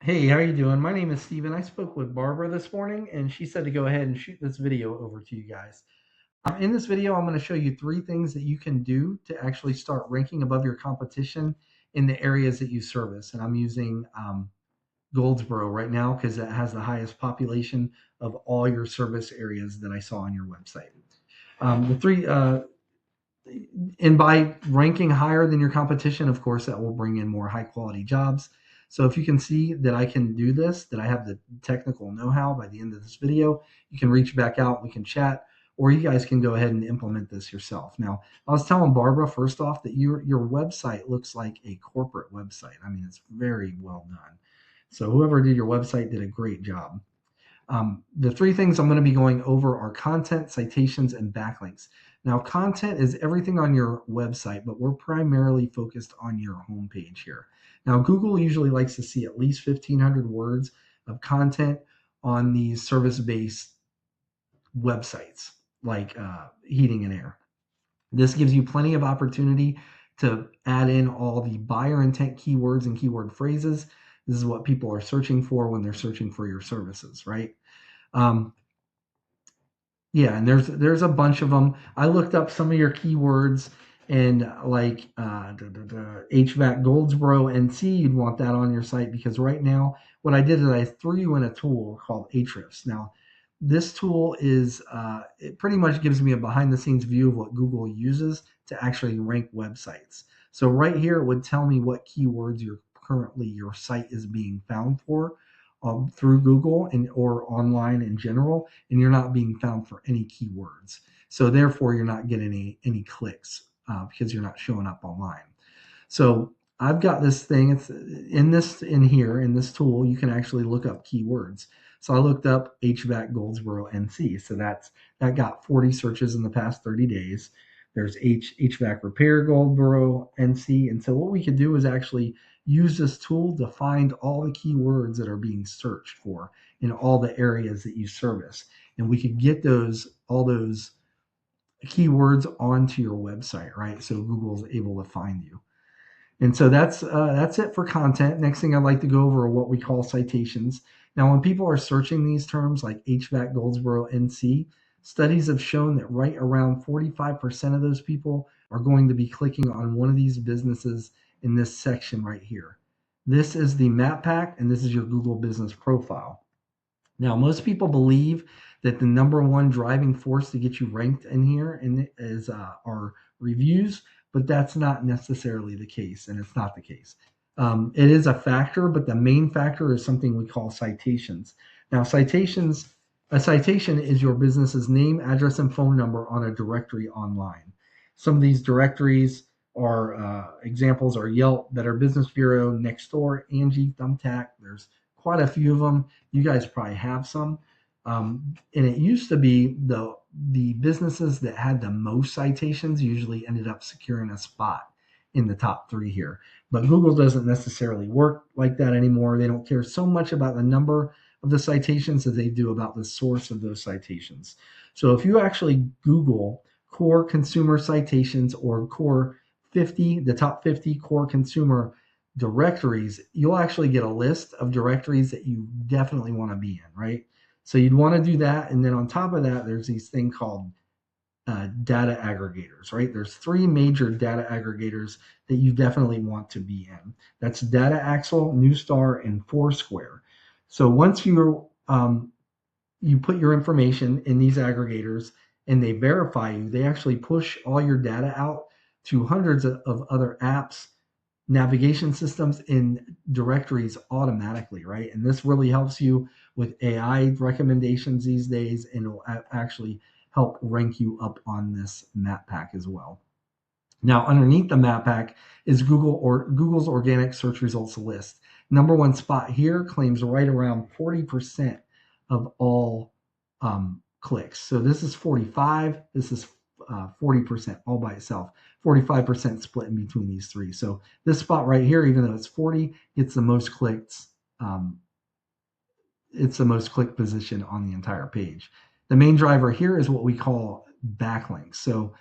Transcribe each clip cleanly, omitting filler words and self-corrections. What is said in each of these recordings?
Hey, how you doing? My name is Steven. I spoke with Barbara this morning, and she said to go ahead and shoot this video over to you guys. In this video, I'm going to show you three things that you can do to actually start ranking above your competition in the areas that you service. And I'm using Goldsboro right now because it has the highest population of all your service areas that I saw on your website. The three, and by ranking higher than your competition, of course, that will bring in more high quality jobs. So if you can see that I can do this, that I have the technical know-how by the end of this video, you can reach back out, we can chat, or you guys can go ahead and implement this yourself. Now, I was telling Barbara first off that your website looks like a corporate website. I mean, it's very well done. So whoever did your website did a great job. The three things I'm going to be going over are content, citations, and backlinks. Now, content is everything on your website, but we're primarily focused on your homepage here. Now, Google usually likes to see at least 1,500 words of content on these service-based websites like heating and air. This gives you plenty of opportunity to add in all the buyer intent keywords and keyword phrases. This is what people are searching for when they're searching for your services, right? Um, yeah, and there's a bunch of them. I looked up some of your keywords and like HVAC Goldsboro NC, you'd want that on your site because right now what I did is I threw you in a tool called Ahrefs. Now, this tool is it pretty much gives me a behind the scenes view of what Google uses to actually rank websites. So right here it would tell me what keywords your site is being found for through Google and or online in general, and you're not being found for any keywords. So therefore, you're not getting any clicks because you're not showing up online. So I've got this thing. It's in here in this tool. You can actually look up keywords. So I looked up HVAC Goldsboro NC. So that got 40 searches in the past 30 days. There's HVAC repair Goldsboro NC. And so what we could do is actually use this tool to find all the keywords that are being searched for in all the areas that you service. And we could get all those keywords onto your website, right? So Google's able to find you. And so that's it for content. Next thing I'd like to go over are what we call citations. Now, when people are searching these terms like HVAC Goldsboro NC, studies have shown that right around 45% of those people are going to be clicking on one of these businesses in this section right here. This is the map pack, and this is your Google business profile. Now, most people believe that the number one driving force to get you ranked in here is our reviews, but that's not necessarily the case, and it's not the case. It is a factor, but the main factor is something we call citations. Now, a citation is your business's name, address, and phone number on a directory online. Some of these directories are examples are Yelp, Better Business Bureau, Nextdoor, Angie, Thumbtack. There's quite a few of them. You guys probably have some. And it used to be the businesses that had the most citations usually ended up securing a spot in the top three here. But Google doesn't necessarily work like that anymore. They don't care so much about the number of the citations as they do about the source of those citations. So if you actually Google core consumer citations or core 50, the top 50 core consumer directories, you'll actually get a list of directories that you definitely want to be in, right? So you'd want to do that. And then on top of that, there's these thing called data aggregators, right? There's three major data aggregators that you definitely want to be in. That's Data Axle, Newstar, and Foursquare. So once you put your information in these aggregators and they verify you, they actually push all your data out to hundreds of other apps, navigation systems, and directories automatically, right? And this really helps you with AI recommendations these days, and it will actually help rank you up on this map pack as well. Now, underneath the map pack is Google's organic search results list. Number one spot here claims right around 40% of all clicks. So this is 45. This is 40% all by itself. 45% split in between these three. So this spot right here, even though it's 40, gets the most clicks. It's the most clicked position on the entire page. The main driver here is what we call backlinks. So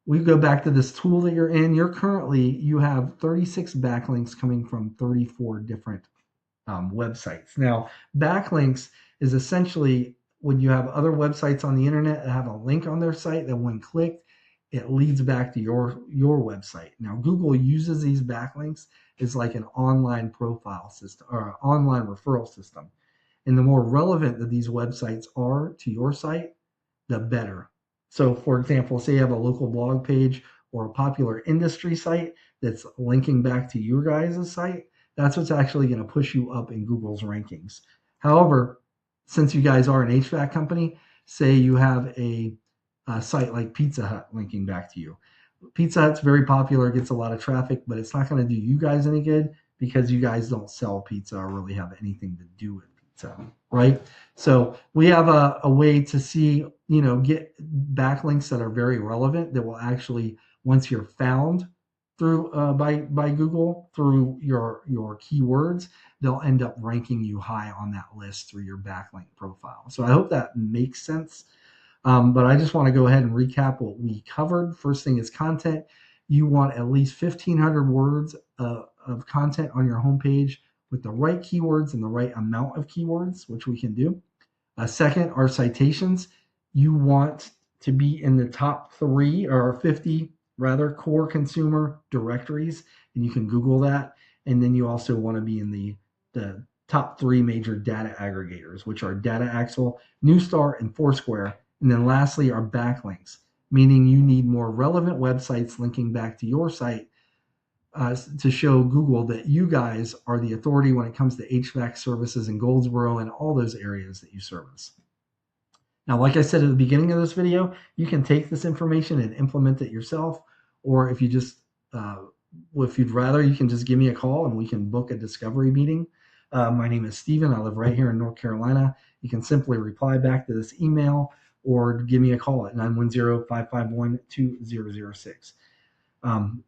we go back to this tool that you're in. You have 36 backlinks coming from 34 different websites. Now, backlinks is essentially when you have other websites on the internet that have a link on their site that when clicked, it leads back to your website. Now, Google uses these backlinks as like an online profile system or an online referral system. And the more relevant that these websites are to your site, the better. So, for example, say you have a local blog page or a popular industry site that's linking back to your guys' site, that's what's actually going to push you up in Google's rankings. However, since you guys are an HVAC company, say you have a site like Pizza Hut linking back to you. Pizza Hut's very popular, gets a lot of traffic, but it's not going to do you guys any good because you guys don't sell pizza or really have anything to do with pizza, right? So we have a way to see, get backlinks that are very relevant that will actually, once you're found through by Google through your keywords, they'll end up ranking you high on that list through your backlink profile. So I hope that makes sense. But I just want to go ahead and recap what we covered. First thing is content. You want at least 1,500 words of content on your homepage with the right keywords and the right amount of keywords, which we can do. Second are citations. You want to be in the top 3 or 50 rather core consumer directories, and you can Google that. And then you also want to be in the top 3 major data aggregators, which are Data Axle, Newstar, and Foursquare. And then lastly are backlinks, meaning you need more relevant websites linking back to your site to show Google that you guys are the authority when it comes to HVAC services in Goldsboro and all those areas that you service. Now, like I said at the beginning of this video, you can take this information and implement it yourself, or if you just, if you'd rather, you can just give me a call and we can book a discovery meeting. My name is Steven. I live right here in North Carolina. You can simply reply back to this email or give me a call at 910-551-2006.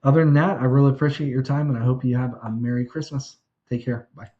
Other than that, I really appreciate your time and I hope you have a Merry Christmas. Take care. Bye.